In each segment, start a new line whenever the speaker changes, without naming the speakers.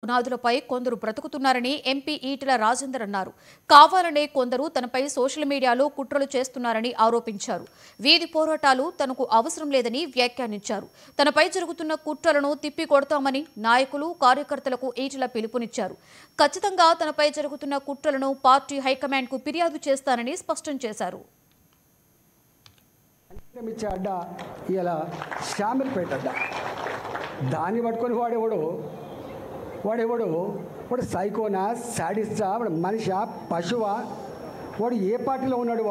పునాదులపై కొందరు బ్రతుకుతున్నారని ఎంపీ ఈటెల రాజేందర్ అన్నారు. కావాలనే కొందరు తనపై సోషల్ మీడియాలో కుట్రలు చేస్తున్నారని ఆరోపించారు. వీధి పోరాటాలు తనకు అవసరం లేదని వ్యాఖ్యానించారు. తనపై జరుగుతున్న కుట్రలను తిప్పికొడతామని నాయకులు, కార్యకర్తలకు ఈటెల పిలుపునిచ్చారు. ఖచ్చితంగా తనపై జరుగుతున్న కుట్రలను పార్టీ హైకమాండ్కు ఫిర్యాదు చేస్తానని స్పష్టం చేశారు.
దాన్ని పట్టుకొని వాడు వాడు సైకోనా, సాడిస్టా, వాడు మనిషా, పశువా, వాడు ఏ పార్టీలో ఉన్నాడు,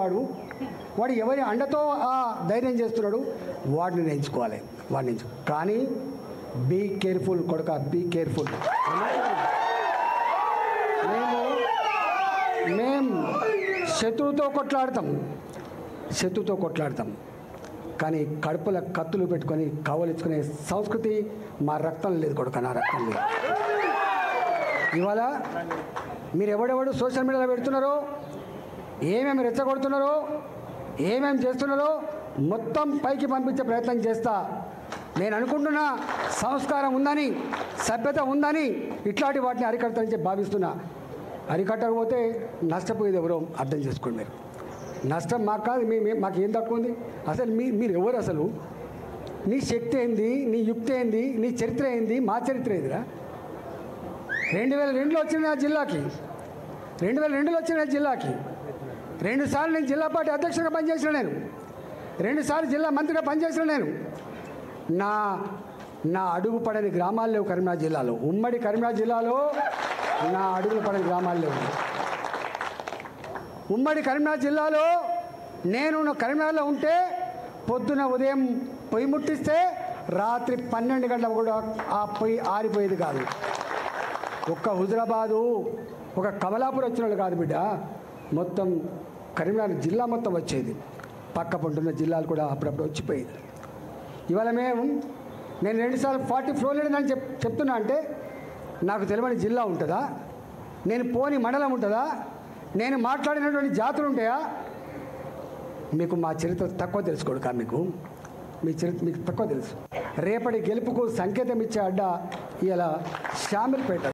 వాడు ఎవరి అండతో ఆ ధైర్యం చేస్తున్నాడు, వాడిని నేర్చుకోవాలి. కానీ బీ కేర్ఫుల్ కొడుక, బీ కేర్ఫుల్. మేము శత్రువుతో కొట్లాడతాం కానీ కడుపుల కత్తులు పెట్టుకొని కావలించుకునే సంస్కృతి మా రక్తం లేదు కొడుక, నా రక్తం లేదు. ఇవాళ మీరు ఎవడెవడు సోషల్ మీడియాలో పెడుతున్నారో, ఏమేమి రెచ్చగొడుతున్నారో, ఏమేమి చేస్తున్నారో మొత్తం పైకి పంపించే ప్రయత్నం చేస్తా. నేను అనుకుంటున్నా సంస్కారం ఉందని, సభ్యత ఉందని ఇట్లాంటి వాటిని అరికడతానని భావిస్తున్నా. అరికట్టకపోతే నష్టపోయేది ఎవరో అర్థం చేసుకోండి. మీరు నష్టం మాకు కాదు, మాకు ఏం తక్కువ ఉంది? అసలు మీరు ఎవరు? అసలు నీ శక్తి ఏంది, నీ యుక్తి ఏంది, నీ చరిత్ర ఏంది, మా చరిత్ర ఏందిరా? 2002లో వచ్చిన నా జిల్లాకి, 2002లో వచ్చిన నా జిల్లాకి 2 సార్లు నేను జిల్లా పార్టీ అధ్యక్షుడిగా పనిచేసిన, నేను 2 సార్లు జిల్లా మంత్రిగా పనిచేసిన. నేను నా అడుగు పడని గ్రామాలు లేవు కరీంనగర్ జిల్లాలో. ఉమ్మడి కరీంనగర్ జిల్లాలో నా అడుగులు పడని గ్రామాలు లేవు. ఉమ్మడి కరీంనగర్ జిల్లాలో నేను కరీంనగర్లో ఉంటే పొద్దున ఉదయం పొయ్యి ముట్టిస్తే రాత్రి 12 గంటలకు కూడా ఆ పొయ్యి ఆరిపోయేది కాదు. ఒక్క హుజరాబాదు, ఒక కమలాపూర్ వచ్చిన వాళ్ళు కాదు బిడ్డ, మొత్తం కరీంనగర్ జిల్లా మొత్తం వచ్చేది. పక్క పంటున్న జిల్లాలు కూడా అప్పుడప్పుడు వచ్చిపోయేది. ఇవాళ నేను 2 సార్లు 40 ఫ్లోర్ లేదని చెప్తున్నా అంటే నాకు తెలియని జిల్లా ఉంటుందా? నేను పోని మండలం ఉంటుందా? నేను మాట్లాడినటువంటి జాతులు ఉంటాయా? మీకు మా చరిత్ర తక్కువ తెలుసుకోడు. మీ చరిత్ర మీకు తక్కువ తెలుసు. రేపటి గెలుపుకు సంకేతం ఇచ్చే అడ్డ ఇలా షామీర్పేట.